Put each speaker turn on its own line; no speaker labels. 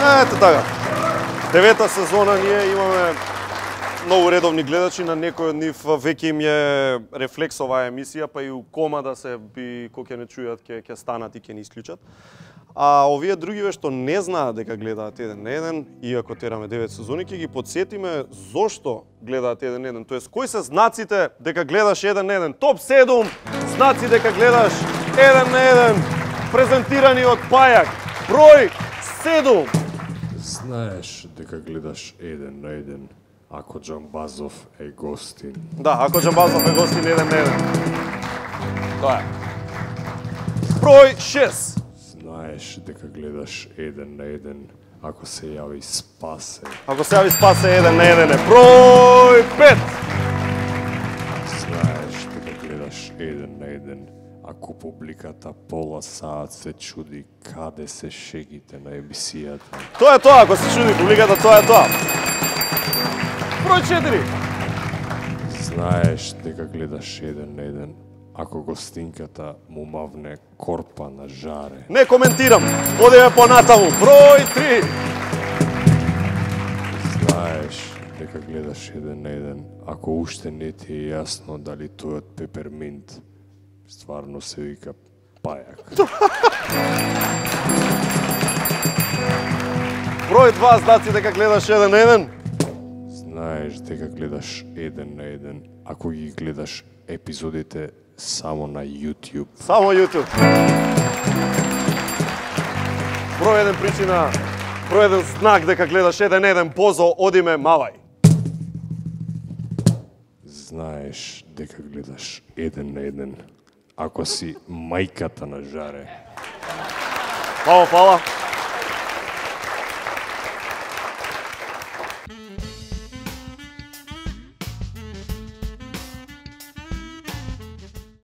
Ето така. Девета сезона ние имаме многу редовни гледачи, на некој од нив веќе им е рефлекс оваа емисија, па и у кома да се би кој ќе не чујат ќе станат и ќе ни исклучат. А овие другиве што не знаат дека гледаат еден на еден, иако тераме 9 сезони, ќе ги подсетиме зошто гледаат еден на еден. Тоест, кои се знаците дека гледаш еден на еден? Топ 7 знаци дека гледаш еден на еден, презентирани од Пајак. Број 7.
Знаеш дека гледаш еден на еден ако Џамбазов е гостин.
Да, ако Џамбазов е гостин еден на еден. Тоа е. Број 6.
Знаеш дека гледаш еден на еден ако се јави Спасе.
Ако се јави Спасе еден на еден е. Број 5.
Знаеш дека гледаш еден на еден ако публиката пола саат се чуди каде се шегите на емисијата.
Тоа е тоа, ако се чуди публиката, тоа е тоа. Број 4.
Знаеш дека гледаш еден на еден ако гостинката му мавне корпа на жаре.
Не коментирам. Одиме понатаму. Број 3.
Знаеш дека гледаш еден на еден ако уште не ти е јасно дали тојот пеперминт стварно се вика Пајак.
Број 2, знаци дека гледаш еден на еден.
Знаеш дека гледаш еден на еден ако ги гледаш епизодите само на YouTube.
Само YouTube. Број 1 причина, број 1 знак дека гледаш еден на еден. Бозо, одиме, мавај.
Знаеш дека гледаш еден на еден ако си мајката на жаре.
Фала.